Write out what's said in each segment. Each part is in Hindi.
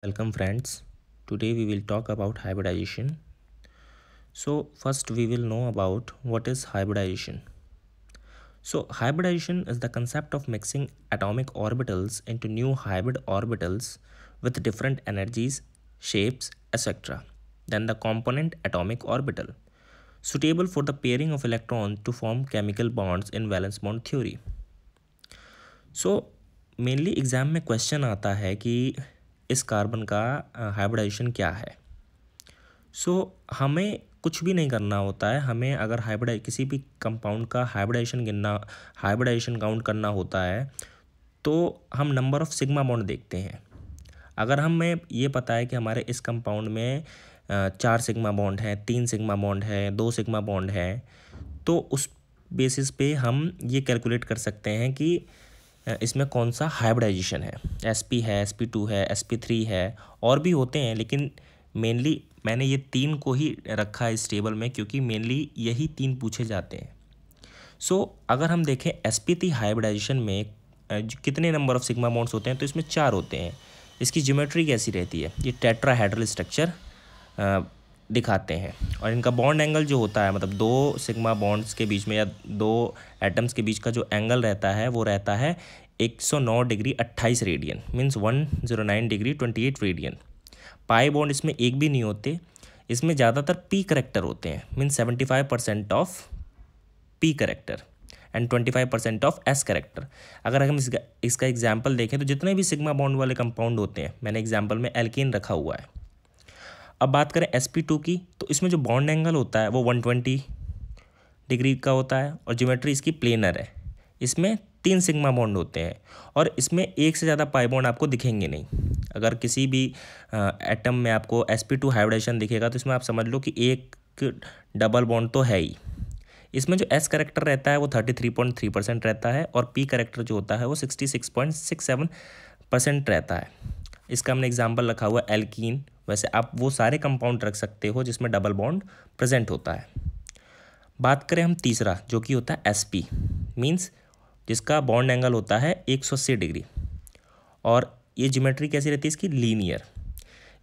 Welcome friends. Today we will talk about hybridization. So first we will know about what is hybridization. So hybridization is the concept of mixing atomic orbitals into new hybrid orbitals with different energies, shapes, etc. than the component atomic orbital, suitable for the pairing of electrons to form chemical bonds in valence bond theory. So mainly exam में क्वेश्चन आता है कि इस कार्बन का हाइब्रिडाइजेशन क्या है। हमें कुछ भी नहीं करना होता है। हमें अगर किसी भी कंपाउंड का हाइब्रिडाइजेशन काउंट करना होता है तो हम नंबर ऑफ़ सिग्मा बॉन्ड देखते हैं। अगर हमें ये पता है कि हमारे इस कंपाउंड में 4 सिग्मा बॉन्ड है, 3 सिग्मा बॉन्ड है, 2 सिग्मा बॉन्ड है, तो उस बेसिस पे हम ये कैलकुलेट कर सकते हैं कि इसमें कौन सा हाइब्रिडाइजेशन है। sp है, sp2 है, sp3 है, और भी होते हैं, लेकिन मेनली मैंने ये 3 को ही रखा है इस टेबल में क्योंकि मेनली यही 3 पूछे जाते हैं। अगर हम देखें sp3 हाइब्रिडाइजेशन में कितने नंबर ऑफ सिग्मा बॉन्ड्स होते हैं, तो इसमें 4 होते हैं। इसकी ज्योमेट्री कैसी रहती है, ये टेट्राहेड्रल स्ट्रक्चर दिखाते हैं, और इनका बॉन्ड एंगल जो होता है, मतलब 2 सिग्मा बॉन्ड्स के बीच में या 2 एटम्स के बीच का जो एंगल रहता है वो रहता है 109 degree 28 radian, means 109 degree 28 radian. Pi bond इसमें एक भी नहीं होते। इसमें ज़्यादातर पी करेक्टर होते हैं, means 75% of P character and 25% of S character. अगर हम इसका एग्जाम्पल देखें तो जितने भी सिग्मा बॉन्ड वाले कंपाउंड होते हैं, मैंने एग्जाम्पल में एल्कीन रखा हुआ है। अब बात करें sp2 की, तो इसमें जो बॉन्ड एंगल होता है वो 120 डिग्री का होता है और ज्योमेट्री इसकी प्लेनर है। इसमें 3 सिग्मा बॉन्ड होते हैं और इसमें एक से ज़्यादा पाई बॉन्ड आपको दिखेंगे नहीं। अगर किसी भी एटम में आपको sp2 हाइब्रिडेशन दिखेगा तो इसमें आप समझ लो कि एक डबल बॉन्ड तो है ही। इसमें जो s करेक्टर रहता है वो 33.3% रहता है और p करेक्टर जो होता है वो 66.67% रहता है। इसका हमने एग्जाम्पल रखा हुआ एल्कीन। वैसे आप वो सारे कंपाउंड रख सकते हो जिसमें डबल बॉन्ड प्रेजेंट होता है। बात करें हम तीसरा, जो कि होता है sp, मीन्स जिसका बॉन्ड एंगल होता है 180 डिग्री, और ये ज्योमेट्री कैसी रहती है इसकी, लीनियर।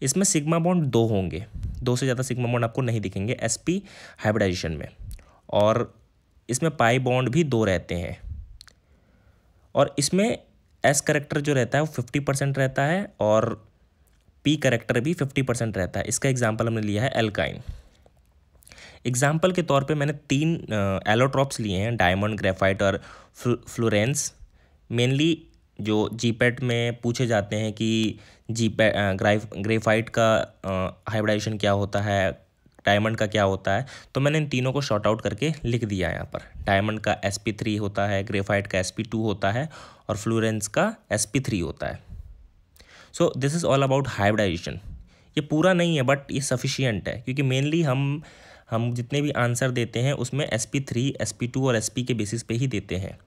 इसमें सिग्मा बॉन्ड 2 होंगे, 2 से ज़्यादा सिग्मा बॉन्ड आपको नहीं दिखेंगे sp हाइब्रिडाइजेशन में, और इसमें पाई बॉन्ड भी 2 रहते हैं, और इसमें s करेक्टर जो रहता है वो 50% रहता है और p करेक्टर भी 50% रहता है। इसका एग्जाम्पल हमने लिया है एल्काइन। एग्जाम्पल के तौर पे मैंने 3 एलोट्रॉप्स लिए हैं, डायमंड, ग्रेफाइट और फ्लोरेंस। मेनली जो जीपेट में पूछे जाते हैं कि ग्रेफाइट का हाइब्रिडाइजेशन क्या होता है, डायमंड का क्या होता है, तो मैंने इन तीनों को शॉर्ट आउट करके लिख दिया यहाँ पर। डायमंड का sp3 होता है, ग्रेफाइट का sp2 होता है और फ्लोरेंस का sp3 होता है। This is all about hybridization. ये पूरा नहीं है बट ये सफिशियंट है, क्योंकि मेनली हम जितने भी आंसर देते हैं उसमें sp3, sp2 और sp के बेसिस पे ही देते हैं।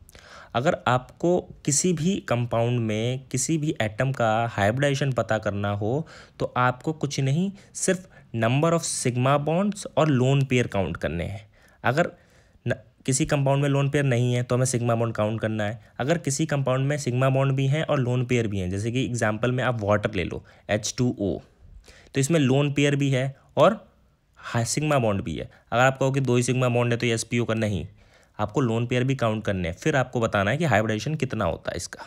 अगर आपको किसी भी कंपाउंड में किसी भी एटम का हाइब्रिडाइजेशन पता करना हो तो आपको कुछ नहीं, सिर्फ नंबर ऑफ सिग्मा बॉन्ड्स और लोन पेयर काउंट करने हैं। अगर किसी कंपाउंड में लोन पेयर नहीं है तो हमें सिग्मा बॉन्ड काउंट करना है। अगर किसी कंपाउंड में सिग्मा बॉन्ड भी हैं और लोन पेयर भी हैं, जैसे कि एग्जांपल में आप वाटर ले लो H2O, तो इसमें लोन पेयर भी है और सिग्मा बॉन्ड भी है। अगर आप कहो कि 2 ही सिग्मा बॉन्ड है तो ये spo का नहीं, आपको लोन पेयर भी काउंट करने हैं, फिर आपको बताना है कि हाइब्रिडाइजेशन कितना होता है इसका।